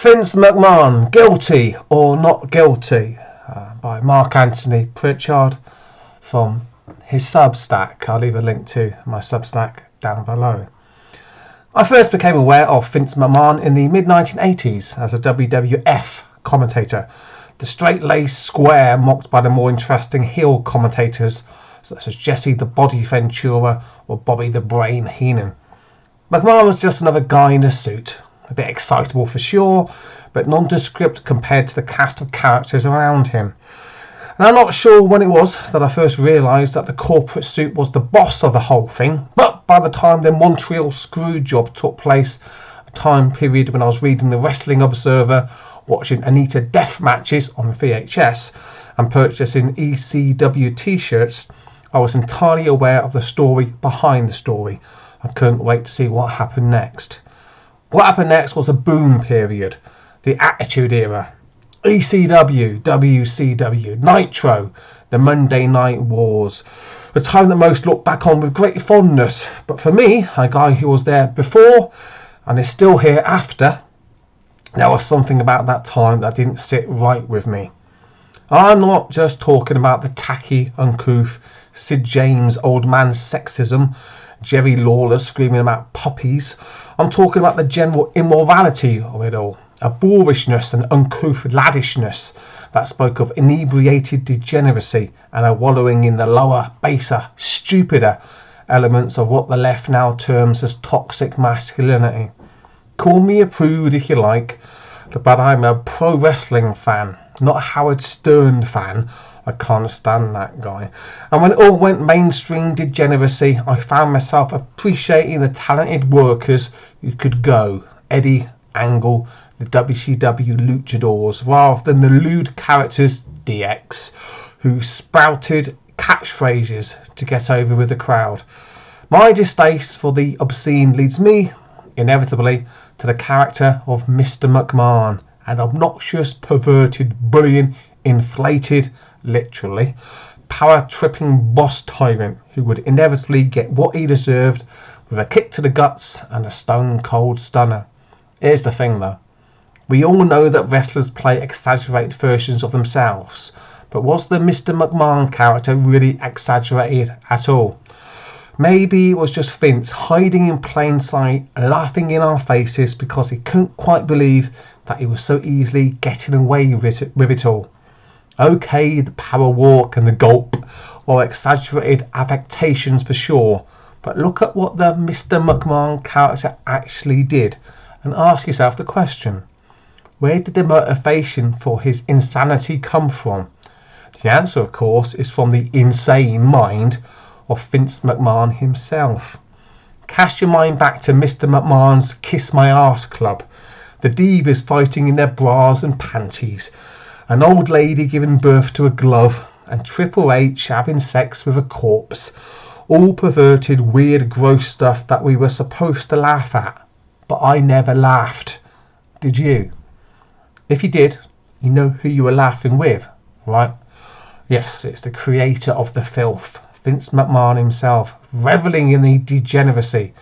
Vince McMahon, Guilty or Not Guilty, by Mark Anthony Pritchard from his Substack. I'll leave a link to my Substack down below. I first became aware of Vince McMahon in the mid-1980s as a WWF commentator, the straight-laced square mocked by the more interesting heel commentators such as Jesse the Body Ventura or Bobby the Brain Heenan. McMahon was just another guy in a suit, a bit excitable for sure, but nondescript compared to the cast of characters around him. And I'm not sure when it was that I first realised that the corporate suit was the boss of the whole thing, but by the time the Montreal Screwjob took place, a time period when I was reading the Wrestling Observer, watching Anita death matches on VHS, and purchasing ECW t-shirts, I was entirely aware of the story behind the story. I couldn't wait to see what happened next. What happened next was a boom period, the Attitude Era, ECW, WCW, Nitro, the Monday Night Wars, a time that most look back on with great fondness, but for me, a guy who was there before and is still here after, there was something about that time that didn't sit right with me. I'm not just talking about the tacky, uncouth, Sid James old man sexism, Jerry Lawler screaming about puppies. I'm talking about the general immorality of it all, a boorishness and uncouth laddishness that spoke of inebriated degeneracy and a wallowing in the lower, baser, stupider elements of what the left now terms as toxic masculinity. Call me a prude if you like, but I'm a pro wrestling fan, not a Howard Stern fan. I can't stand that guy. And when it all went mainstream degeneracy, I found myself appreciating the talented workers who could go. Eddie, Angle, the WCW luchadors, rather than the lewd characters, DX, who sprouted catchphrases to get over with the crowd. My distaste for the obscene leads me, inevitably, to the character of Mr. McMahon, an obnoxious, perverted, bullying, inflated, literally, power-tripping boss tyrant who would inevitably get what he deserved with a kick to the guts and a stone-cold stunner. Here's the thing though. We all know that wrestlers play exaggerated versions of themselves, but was the Mr. McMahon character really exaggerated at all? Maybe it was just Vince hiding in plain sight, laughing in our faces because he couldn't quite believe that he was so easily getting away with it all. Okay, the power walk and the gulp are exaggerated affectations for sure, but look at what the Mr. McMahon character actually did and ask yourself the question, where did the motivation for his insanity come from? The answer, of course, is from the insane mind of Vince McMahon himself. Cast your mind back to Mr. McMahon's Kiss My Arse Club, the divas fighting in their bras and panties, an old lady giving birth to a glove, and Triple H having sex with a corpse. All perverted, weird, gross stuff that we were supposed to laugh at. But I never laughed. Did you? If you did, you know who you were laughing with, right? Yes, it's the creator of the filth, Vince McMahon himself, revelling in the degeneracy,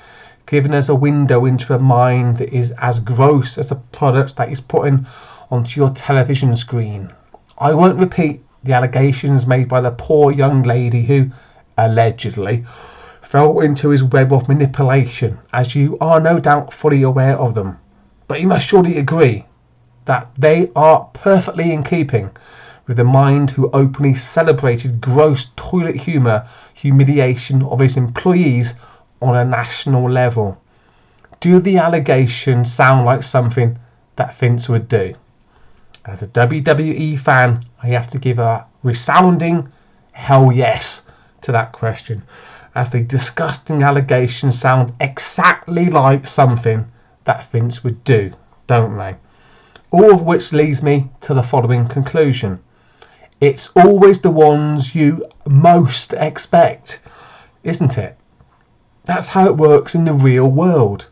giving us a window into a mind that is as gross as the product that he's putting onto your television screen. I won't repeat the allegations made by the poor young lady who, allegedly, fell into his web of manipulation, as you are no doubt fully aware of them. But you must surely agree that they are perfectly in keeping with the mind who openly celebrated gross toilet humour humiliation of his employees on a national level. Do the allegations sound like something that Vince would do? As a WWE fan, I have to give a resounding hell yes to that question, as the disgusting allegations sound exactly like something that Vince would do, don't they? All of which leads me to the following conclusion. It's always the ones you most expect, isn't it? That's how it works in the real world.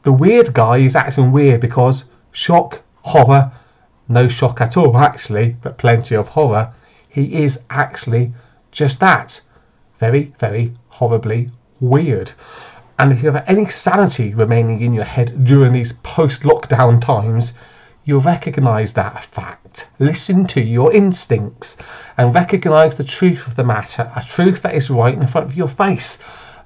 The weird guy is acting weird because shock, horror, no shock at all actually, but plenty of horror, he is actually just that. Very, very horribly weird. And if you have any sanity remaining in your head during these post-lockdown times, you'll recognise that fact. Listen to your instincts and recognise the truth of the matter, a truth that is right in front of your face.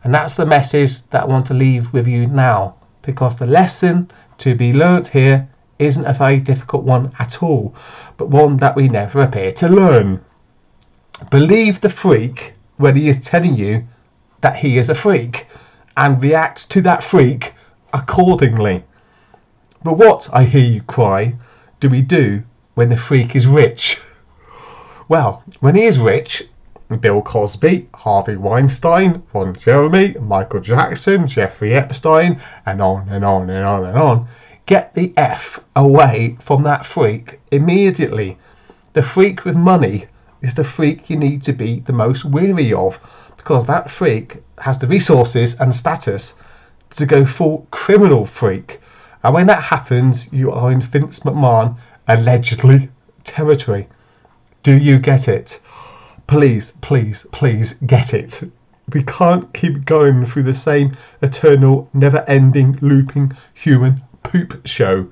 And that's the message that I want to leave with you now, because the lesson to be learnt here isn't a very difficult one at all, but one that we never appear to learn. Believe the freak when he is telling you that he is a freak, and react to that freak accordingly. But what, I hear you cry, do we do when the freak is rich? Well, when he is rich, Bill Cosby, Harvey Weinstein, Ron Jeremy, Michael Jackson, Jeffrey Epstein, and on and on and on and on, get the F away from that freak immediately. The freak with money is the freak you need to be the most weary of, because that freak has the resources and status to go full criminal freak. And when that happens, you are in Vince McMahon, allegedly, territory. Do you get it? Please, please, please get it. We can't keep going through the same eternal, never-ending, looping human poop show.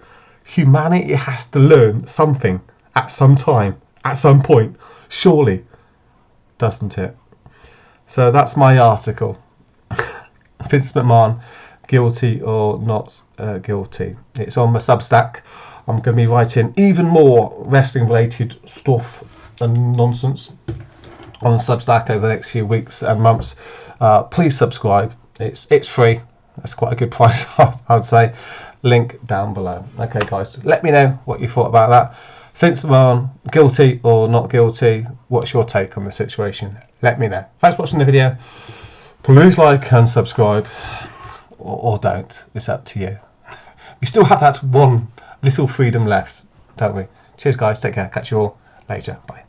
Humanity has to learn something at some time, at some point. Surely, doesn't it? So that's my article. Vince McMahon, guilty or not guilty. It's on my Substack. I'm going to be writing even more wrestling related stuff and nonsense on Substack over the next few weeks and months. Please subscribe. It's free. That's quite a good price, I'd say. Link down below. Okay, guys, let me know what you thought about that. Vince McMahon, guilty or not guilty? What's your take on the situation? Let me know. Thanks for watching the video. Please like and subscribe, or don't. It's up to you. We still have that one little freedom left, don't we? Cheers, guys. Take care. Catch you all later. Bye.